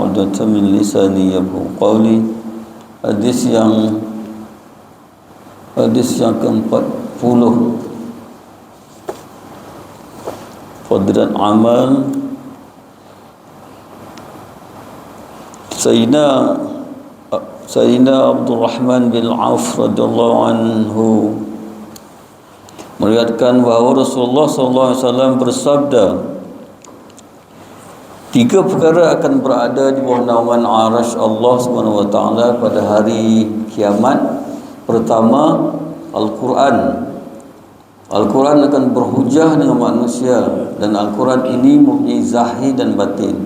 'uqdatam min lisani yafqahu qawli. Hadis yang ke-40, fadlan amal. Sayyidina Abdul Rahman bin Auf radhiyallahu anhu meriwayatkan bahawa Rasulullah SAW bersabda, 3 perkara akan berada di bawah naungan arasy Allah SWT pada hari kiamat. Pertama, Al-Quran. Al-Quran akan berhujah dengan manusia, dan Al-Quran ini mempunyai zahir dan batin.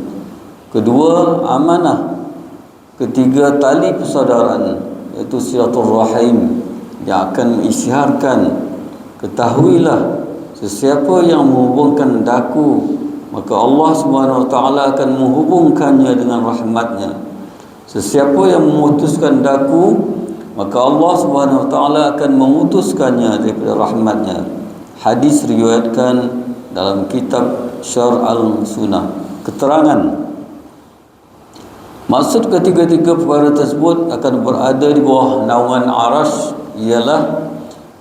Kedua, amanah. Ketiga, tali persaudaraan, iaitu silaturrahim, yang akan mengisytiharkan, ketahuilah, sesiapa yang menghubungkan daku, maka Allah SWT akan menghubungkannya dengan rahmatnya. Sesiapa yang memutuskan daku, maka Allah SWT akan memutuskannya daripada rahmatnya. Hadis riwayatkan dalam kitab Syarh al-Sunnah. Keterangan, maksud ketiga-tiga perkara tersebut akan berada di bawah naungan arasy ialah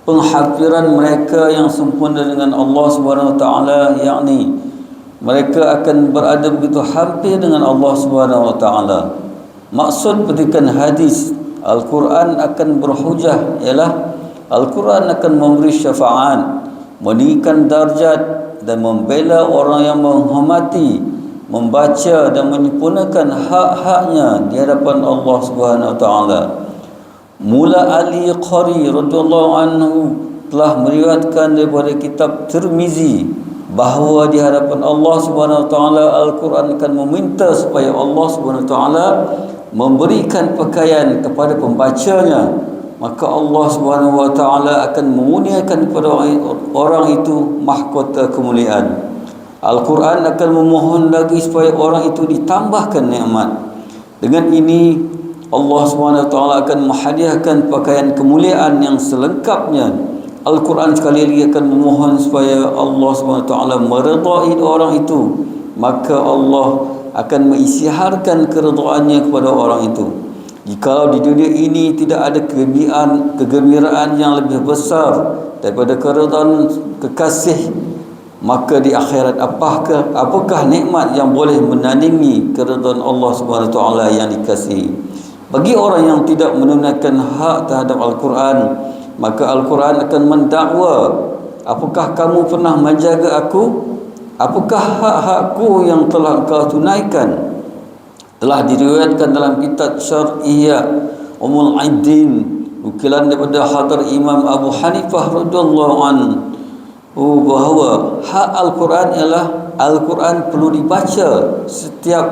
penghafiran mereka yang sempurna dengan Allah Subhanahu Wa Taala, yakni mereka akan berada begitu hampir dengan Allah Subhanahu Wa Taala. Maksud petikan hadis Al-Quran akan berhujah ialah Al-Quran akan memberi syafaat, meninggikan darjat dan membela orang yang menghormati, membaca dan menyempurnakan hak-haknya di hadapan Allah Subhanahu Wa Taala. Mula Ali Qari radhiyallahu anhu telah meriwayatkan daripada kitab Tirmizi bahawa di hadapan Allah Subhanahu Wa Taala Al-Quran akan meminta supaya Allah Subhanahu Wa Taala memberikan pakaian kepada pembacanya, maka Allah Subhanahu Wa Taala akan mengurniakan kepada orang itu mahkota kemuliaan. Al-Quran akan memohon lagi supaya orang itu ditambahkan nikmat. Dengan ini Allah SWT akan menghadiahkan pakaian kemuliaan yang selengkapnya. Al-Quran sekali lagi akan memohon supaya Allah SWT meredai orang itu, maka Allah akan mengisytiharkan keredaannya kepada orang itu. Jikalau di dunia ini tidak ada kegembiraan yang lebih besar daripada keredaan kekasih, maka di akhirat apakah nikmat yang boleh menandingi keridhaan Allah Subhanahu Wa Taala yang dikasihi? Bagi orang yang tidak menunaikan hak terhadap Al-Quran, maka Al-Quran akan mendakwa, apakah kamu pernah menjaga aku? Apakah hak-hakku yang telah kau tunaikan? Telah diriwayatkan dalam kitab Syarh Ihya Ulumuddin, nukilan daripada hadar Imam Abu Hanifah radhiyallahu anhu bahawa hak Al-Quran ialah Al-Quran perlu dibaca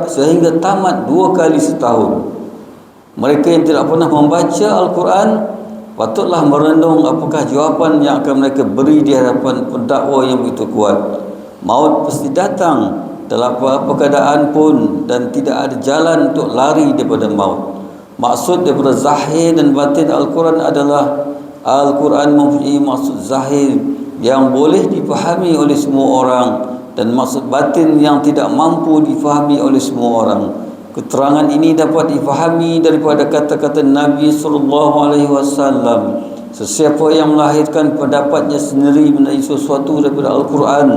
sehingga tamat 2 kali setahun. Mereka yang tidak pernah membaca Al-Quran patutlah merenung apakah jawapan yang akan mereka beri di hadapan pendakwa yang begitu kuat. Maut pasti datang dalam apa keadaan pun, dan tidak ada jalan untuk lari daripada maut. Maksud daripada zahir dan batin Al-Quran adalah Al-Quran mempunyai maksud zahir yang boleh dipahami oleh semua orang, dan maksud batin yang tidak mampu difahami oleh semua orang. Keterangan ini dapat difahami daripada kata-kata Nabi SAW, sesiapa yang melahirkan pendapatnya sendiri mengenai sesuatu daripada Al-Quran,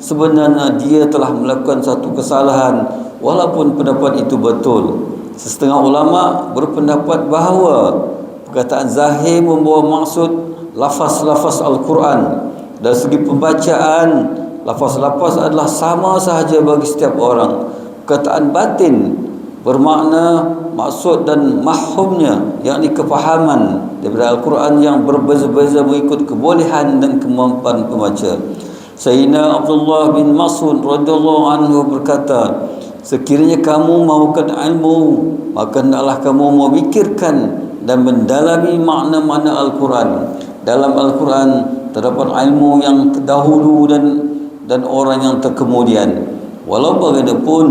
sebenarnya dia telah melakukan satu kesalahan walaupun pendapat itu betul. Setengah ulama berpendapat bahawa perkataan zahir membawa maksud lafaz-lafaz Al-Quran. Dari segi pembacaan, lafaz-lafaz adalah sama sahaja bagi setiap orang. Perkataan batin bermakna maksud dan mahfumnya, yakni kefahaman daripada Al-Quran yang berbeza-beza mengikut kebolehan dan kemampuan pembaca. Sayyidina Abdullah bin Mas'ud radhiyallahu anhu berkata, sekiranya kamu mahukan ilmu, maka hendaklah kamu memikirkan dan mendalami makna-makna Al-Quran. Dalam Al-Quran terdapat ilmu yang terdahulu dan orang yang terkemudian. Walau bagaimanapun,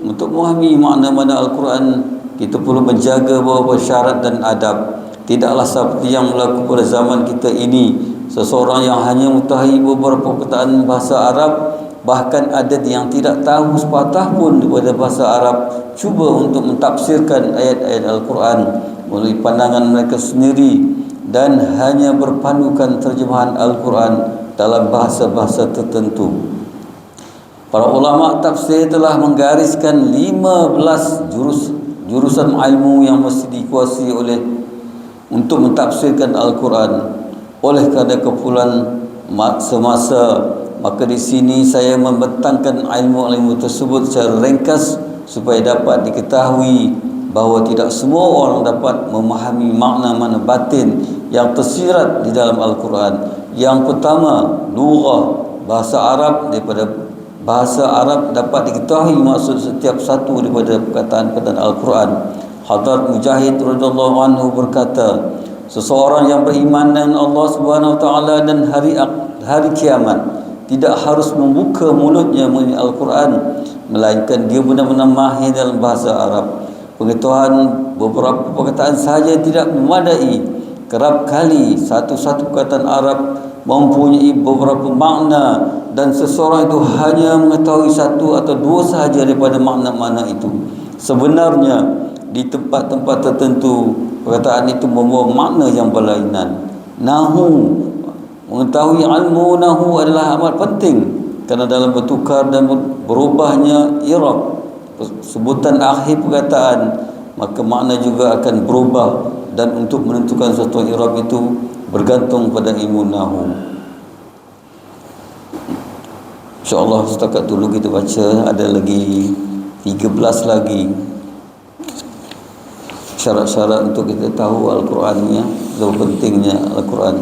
untuk memahami makna-makna Al-Quran, kita perlu menjaga beberapa syarat dan adab. Tidaklah seperti yang berlaku pada zaman kita ini, seseorang yang hanya mengetahui beberapa perkataan bahasa Arab bahkan ada yang tidak tahu sepatah pun daripada bahasa Arab, cuba untuk mentafsirkan ayat-ayat Al-Quran melalui pandangan mereka sendiri dan hanya berpandukan terjemahan Al-Quran dalam bahasa-bahasa tertentu. Para ulama tafsir telah menggariskan 15 jurusan ilmu yang mesti dikuasai oleh untuk mentafsirkan Al-Quran. Oleh kerana keperluan semasa, maka di sini saya membentangkan ilmu-ilmu tersebut secara ringkas supaya dapat diketahui bahawa tidak semua orang dapat memahami makna-makna batin yang tersirat di dalam Al-Quran. Yang pertama, lughah, bahasa Arab. Daripada bahasa Arab dapat diketahui maksud setiap satu daripada perkataan-perkataan Al-Quran. Hadrat Mujahid radhiyallahu anhu berkata, seseorang yang beriman dengan Allah Subhanahu wa taala dan hari kiamat tidak harus membuka mulutnya melalui Al-Quran, melainkan dia benar-benar mahir dalam bahasa Arab. Pengetahuan beberapa perkataan sahaja tidak memadai. Kerap kali satu-satu perkataan Arab mempunyai beberapa makna dan seseorang itu hanya mengetahui satu atau dua sahaja daripada makna-makna itu. Sebenarnya di tempat-tempat tertentu perkataan itu membawa makna yang berlainan. Nahu, mengetahui ilmu nahu adalah amat penting kerana dalam bertukar dan berubahnya i'rab, sebutan akhir perkataan, maka makna juga akan berubah, dan untuk menentukan suatu i'rab itu bergantung pada ilmu nahu. InsyaAllah setakat dulu kita baca, ada lagi 13 lagi syarat-syarat untuk kita tahu Al-Quran ni, betapa pentingnya Al-Quran.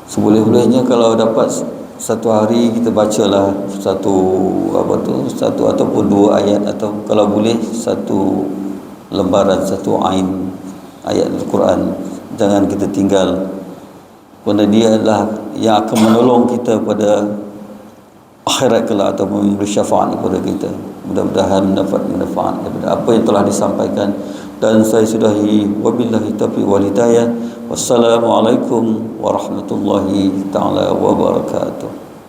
Seboleh-bolehnya kalau dapat satu hari kita bacalah satu ataupun dua ayat, atau kalau boleh satu lembaran, satu ain ayat Al-Quran. Jangan kita tinggal, kerana dia adalah yang akan menolong kita pada akhirat kelak atau memberi syafaat kepada kita. Mudah-mudahan mendapat manfaat daripada apa yang telah disampaikan, dan saya sudahi. Wabillahi taufiq wal hidayah. Wassalamualaikum warahmatullahi taala wabarakatuh.